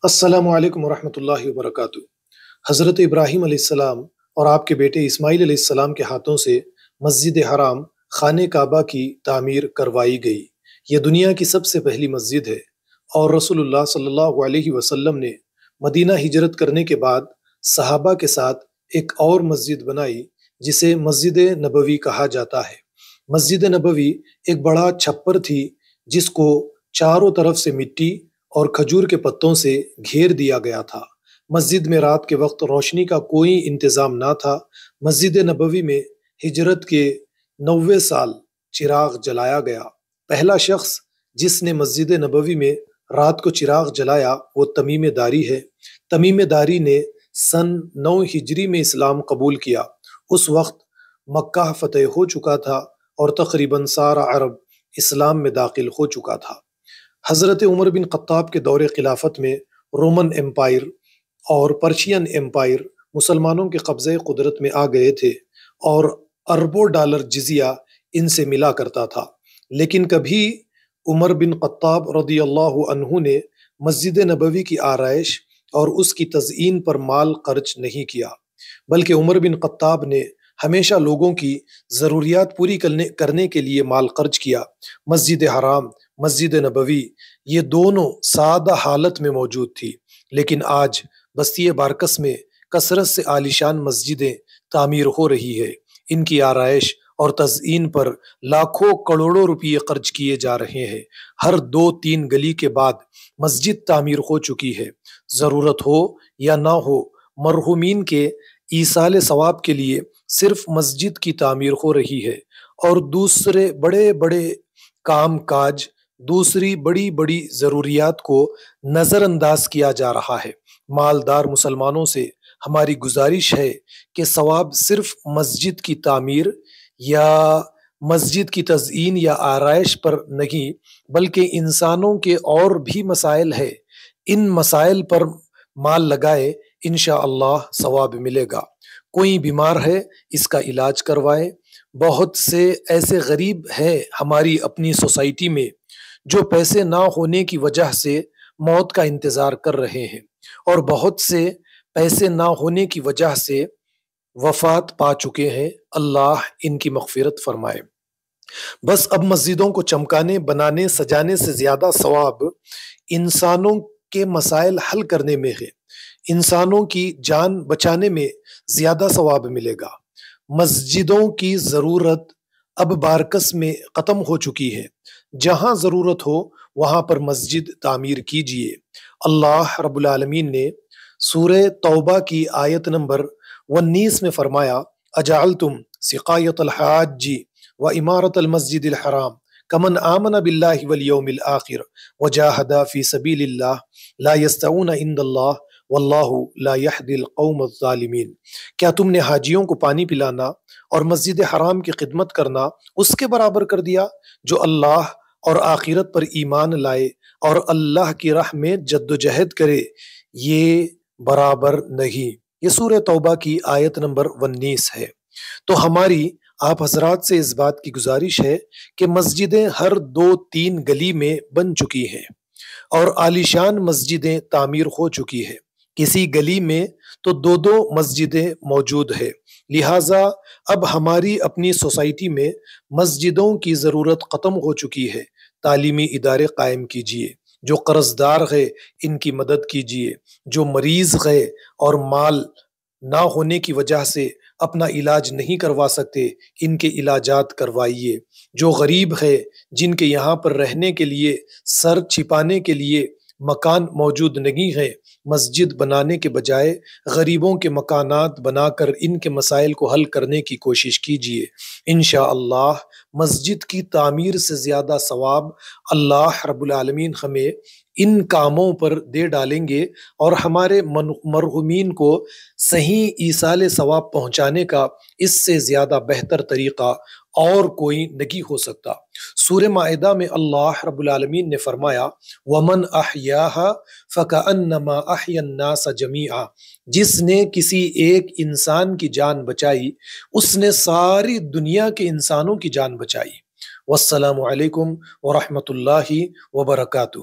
السلام علیکم ورحمۃ اللہ وبرکاتہ۔ حضرت ابراہیم علیہ السلام اور آپ کے بیٹے اسماعیل علیہ السلام کے ہاتھوں سے مسجد حرام خانہ کعبہ کی تعمیر کروائی گئی۔ یہ دنیا کی سب سے پہلی مسجد ہے اور رسول اللہ صلی اللہ علیہ وسلم نے مدینہ ہجرت کرنے کے بعد صحابہ کے ساتھ ایک اور مسجد بنائی جسے مسجد نبوی کہا جاتا ہے۔ مسجد نبوی ایک بڑا چھپر تھی جس کو چاروں طرف سے مٹی اور کھجور کے پتوں سے گھیر دیا گیا تھا۔ مسجد میں رات کے وقت روشنی کا کوئی انتظام نہ تھا۔ مسجد نبوی میں ہجرت کے 90 سال چراغ جلایا گیا۔ پہلا شخص جس نے مسجد نبوی میں رات کو چراغ جلایا وہ تمیم داری ہے۔ تمیم داری نے سن 9 ہجری میں اسلام قبول کیا۔ اس وقت مکہ فتح ہو چکا تھا اور تقریباً سارا عرب اسلام میں داخل ہو چکا تھا۔ حضرت عمر بن خطاب کے دور خلافت میں رومن امپائر اور پرشین امپائر مسلمانوں کے قبضے قدرت میں آ گئے تھے اور اربوں ڈالر جزیہ ان سے ملا کرتا تھا، لیکن کبھی عمر بن خطاب رضی اللہ عنہ نے مسجد نبوی کی آرائش اور اس کی تزئین پر مال خرچ نہیں کیا، بلکہ عمر بن خطاب نے ہمیشہ لوگوں کی ضروریات پوری کرنے کے لیے مال خرچ کیا۔ مسجد حرام، مسجد نبوی یہ دونوں سادہ حالت میں موجود تھی، لیکن آج بستی بارکس میں کثرت سے عالیشان مسجدیں تعمیر ہو رہی ہے۔ ان کی آرائش اور تزئین پر لاکھوں کروڑوں روپے خرچ کیے جا رہے ہیں۔ ہر 2-3 گلی کے بعد مسجد تعمیر ہو چکی ہے۔ ضرورت ہو یا نہ ہو، مرحومین کے ایصال ثواب کے لیے صرف مسجد کی تعمیر ہو رہی ہے اور دوسرے بڑے بڑے کام کاج، دوسری بڑی بڑی ضروریات کو نظر انداز کیا جا رہا ہے۔ مالدار مسلمانوں سے ہماری گزارش ہے کہ ثواب صرف مسجد کی تعمیر یا مسجد کی تزئین یا آرائش پر نہیں، بلکہ انسانوں کے اور بھی مسائل ہے۔ ان مسائل پر مال لگائے، انشاءاللہ ثواب ملے گا۔ کوئی بیمار ہے، اس کا علاج کروائے۔ بہت سے ایسے غریب ہیں ہماری اپنی سوسائٹی میں جو پیسے نہ ہونے کی وجہ سے موت کا انتظار کر رہے ہیں، اور بہت سے پیسے نہ ہونے کی وجہ سے وفات پا چکے ہیں۔ اللہ ان کی مغفرت فرمائے۔ بس اب مسجدوں کو چمکانے، بنانے، سجانے سے زیادہ ثواب انسانوں کے مسائل حل کرنے میں ہے۔ انسانوں کی جان بچانے میں زیادہ ثواب ملے گا۔ مسجدوں کی ضرورت اب بارکس میں ختم ہو چکی ہے۔ جہاں ضرورت ہو وہاں پر مسجد تعمیر کیجیے۔ اللہ رب العالمین نے سورہ توبہ کی آیت نمبر 19 میں فرمایا، اجعلتم سقایۃ الحاج و امارت المسجد الحرام کمن آمن باللہ والیوم الآخر وجاہد فی سبیل اللہ لا یستعون عند اللہ واللہ لا یہدی القوم الظالمین۔ کیا تم نے حاجیوں کو پانی پلانا اور مسجد حرام کی خدمت کرنا اس کے برابر کر دیا جو اللہ اور آخرت پر ایمان لائے اور اللہ کی راہ میں جد و جہد کرے؟ یہ برابر نہیں۔ یہ سورہ توبہ کی آیت نمبر 19 ہے۔ تو ہماری آپ حضرات سے اس بات کی گزارش ہے کہ مسجدیں ہر 2-3 گلی میں بن چکی ہیں اور عالیشان مسجدیں تعمیر ہو چکی ہے۔ کسی گلی میں تو 2 مسجدیں موجود ہے۔ لہٰذا اب ہماری اپنی سوسائٹی میں مسجدوں کی ضرورت ختم ہو چکی ہے۔ تعلیمی ادارے قائم کیجیے۔ جو قرض دار ہے ان کی مدد کیجیے۔ جو مریض ہے اور مال نہ ہونے کی وجہ سے اپنا علاج نہیں کروا سکتے، ان کے علاجات کروائیے۔ جو غریب ہے، جن کے یہاں پر رہنے کے لیے، سر چھپانے کے لیے مکان موجود نہیں ہے، مسجد بنانے کے بجائے غریبوں کے مکانات بنا کر ان کے مسائل کو حل کرنے کی کوشش کیجیے۔ انشاءاللہ مسجد کی تعمیر سے زیادہ ثواب اللہ رب العالمین ہمیں ان کاموں پر دے ڈالیں گے، اور ہمارے مرحومین کو صحیح ایصال ثواب پہنچانے کا اس سے زیادہ بہتر طریقہ اور کوئی نہیں ہو سکتا۔ سورہ مائدہ میں اللہ رب العالمین نے فرمایا، وَمَنْ أَحْيَاهَا فَكَأَنَّمَا أَحْيَا النَّاسَ جَمِيعًا۔ جس نے کسی ایک انسان کی جان بچائی، اس نے ساری دنیا کے انسانوں کی جان بچائی۔ والسلام علیکم ورحمۃ اللہ وبرکاتہ۔